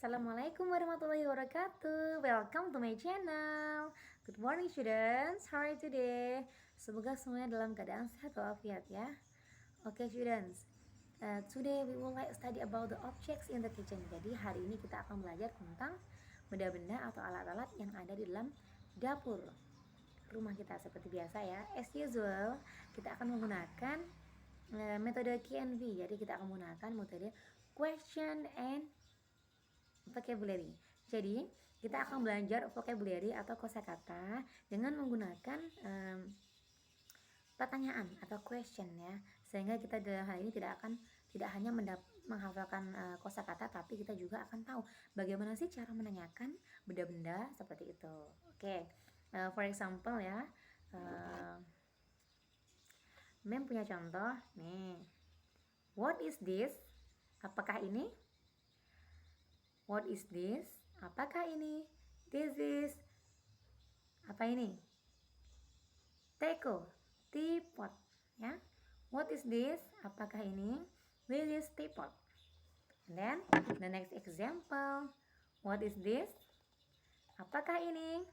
Assalamualaikum warahmatullahi wabarakatuh. Welcome to my channel. Good morning students. How are you today? Semoga semuanya dalam keadaan sehat walafiat ya. Okay students. Today we will study about the objects in the kitchen. Jadi hari ini kita akan belajar tentang benda-benda atau alat-alat yang ada di dalam dapur rumah kita seperti biasa ya. As usual, kita akan menggunakan metode Q&V. Jadi kita akan menggunakan metode question and vocabulary. Jadi kita akan belajar vocabulary atau kosakata dengan menggunakan pertanyaan atau question ya, sehingga kita dalam hal ini tidak hanya menghafalkan kosakata, tapi kita juga akan tahu bagaimana sih cara menanyakan benda-benda seperti itu. Oke, for example ya, Mem punya contoh nih. What is this? Apakah ini? What is this? Apakah ini? This is. Apa ini? Teko, teapot, ya. What is this? Apakah ini? This is teapot. And then the next example. What is this? Apakah ini?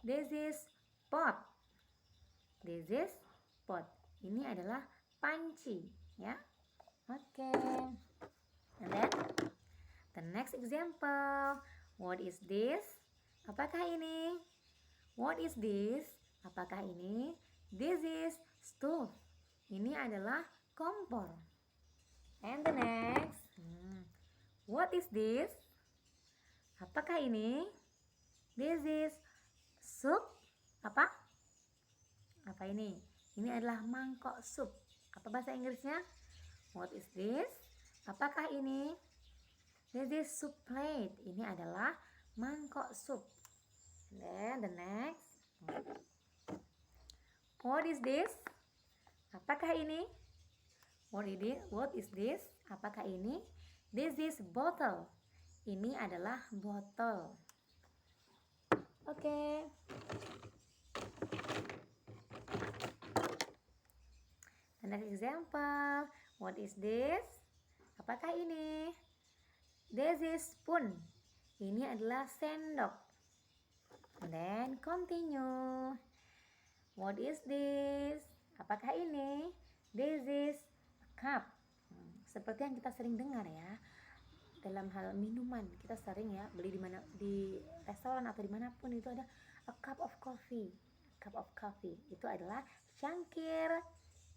This is pot. This is pot. Ini adalah panci, ya. Oke. And then the next example. What is this? Apakah ini? What is this? Apakah ini? This is stove. Ini adalah kompor. And the next. What is this? Apakah ini? This is soup. Apa? Apa ini? Ini adalah mangkok sup. Apa bahasa Inggrisnya? What is this? Apakah ini? This is soup plate. Ini adalah mangkok sup. And then the next. What is this? Apakah ini? What is this? Apakah ini? This is bottle. Ini adalah botol. Oke. The next example. What is this? Apakah ini? This is spoon. Ini adalah sendok. And then continue. What is this? Apakah ini? This is a cup. Seperti yang kita sering dengar ya, dalam hal minuman kita sering ya beli di restoran atau dimanapun itu ada a cup of coffee. Cup of coffee itu adalah cangkir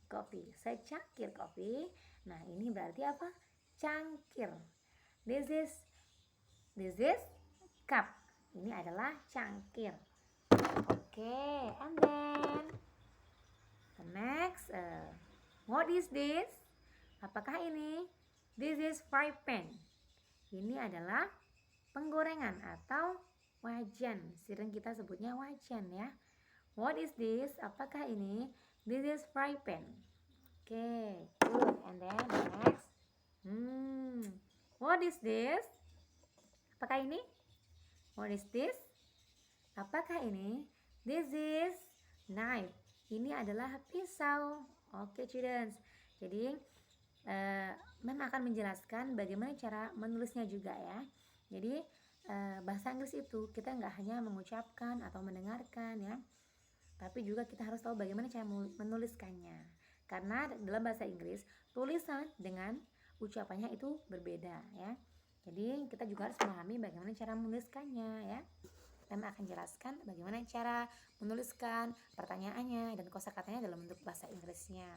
kopi, secangkir kopi. Nah ini berarti apa? Cangkir. This is cup. Ini adalah cangkir. Oke, and then the next. What is this? Apakah ini? This is fry pan. Ini adalah penggorengan atau wajan. Sering kita sebutnya wajan ya. What is this? Apakah ini? This is fry pan. Okay, good. And then the next. What is this? Apakah ini? What is this? Apakah ini? This is knife. Ini adalah pisau. Oke, students. Jadi, Mem akan menjelaskan bagaimana cara menulisnya juga ya. Jadi, bahasa Inggris itu kita nggak hanya mengucapkan atau mendengarkan ya, tapi juga kita harus tahu bagaimana cara menuliskannya. Karena dalam bahasa Inggris, tulisan dengan ucapannya itu berbeda ya. Jadi kita juga harus memahami bagaimana cara menuliskannya ya. Kita akan jelaskan bagaimana cara menuliskan pertanyaannya dan kosakatanya dalam bentuk bahasa Inggrisnya.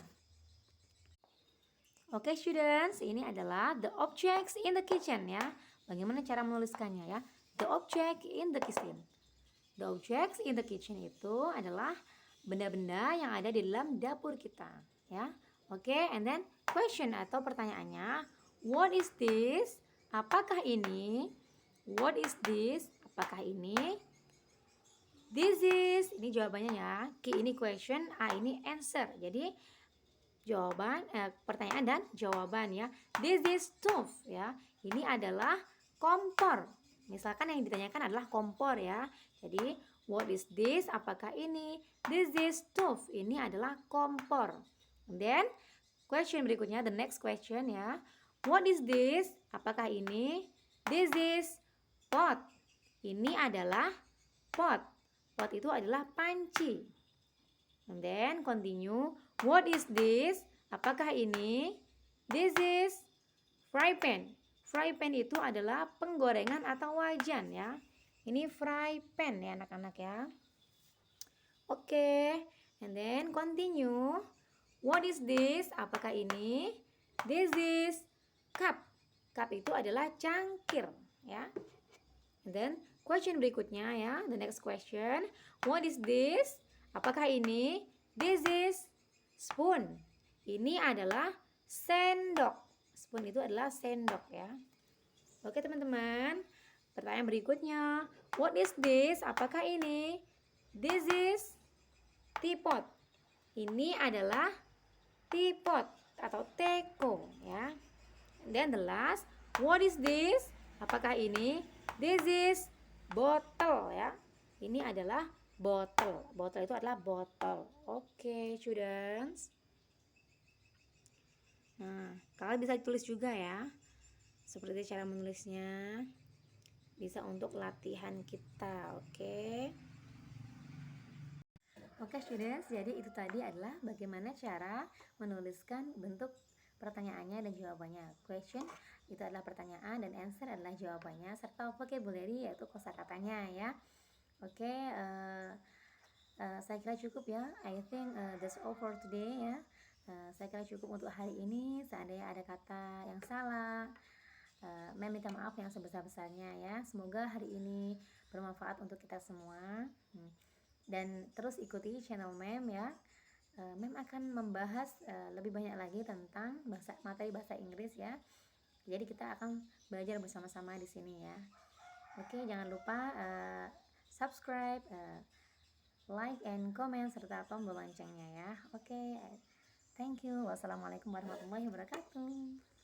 Oke students, ini adalah the objects in the kitchen ya. Bagaimana cara menuliskannya ya. The object in the kitchen. The objects in the kitchen itu adalah benda-benda yang ada di dalam dapur kita ya. Oke, and then question atau pertanyaannya, what is this? Apakah ini? What is this? Apakah ini? This is, ini jawabannya ya. Q ini question, A ini answer. Jadi jawaban, pertanyaan dan jawaban ya. This is stove ya. Ini adalah kompor. Misalkan yang ditanyakan adalah kompor ya. Jadi what is this? Apakah ini? This is stove. Ini adalah kompor. And then question berikutnya, the next question ya. What is this? Apakah ini? This is pot. Ini adalah pot. Pot itu adalah panci. And then continue. What is this? Apakah ini? This is fry pan. Fry pan itu adalah penggorengan atau wajan ya. Ini fry pan ya anak-anak ya. Oke. And then continue. What is this? Apakah ini? This is cup. Cup itu adalah cangkir ya. And then question berikutnya ya. The next question. What is this? Apakah ini? This is spoon. Ini adalah sendok. Spoon itu adalah sendok ya. Oke teman-teman. Pertanyaan berikutnya. What is this? Apakah ini? This is teapot. Ini adalah teapot atau teko ya. Then the last. What is this? Apakah ini? This is bottle ya. Ini adalah bottle. Bottle itu adalah botol. Oke, students. Nah, kalian bisa tulis juga ya. Seperti cara menulisnya. Bisa untuk latihan kita, oke. Oke, students. Jadi itu tadi adalah bagaimana cara menuliskan bentuk pertanyaannya dan jawabannya. Question itu adalah pertanyaan dan answer adalah jawabannya serta vocabulary yaitu kosakatanya ya. Oke, saya kira cukup ya. I think that's all for today ya. Saya kira cukup untuk hari ini. Seandainya ada kata yang salah, Mem minta maaf yang sebesar-besarnya ya. Semoga hari ini bermanfaat untuk kita semua. Dan terus ikuti channel Mem ya. Mem akan membahas lebih banyak lagi tentang materi bahasa Inggris ya. Jadi kita akan belajar bersama-sama di sini ya. Oke, jangan lupa subscribe, like and comment serta tombol loncengnya ya. Oke, thank you. Wassalamualaikum warahmatullahi wabarakatuh.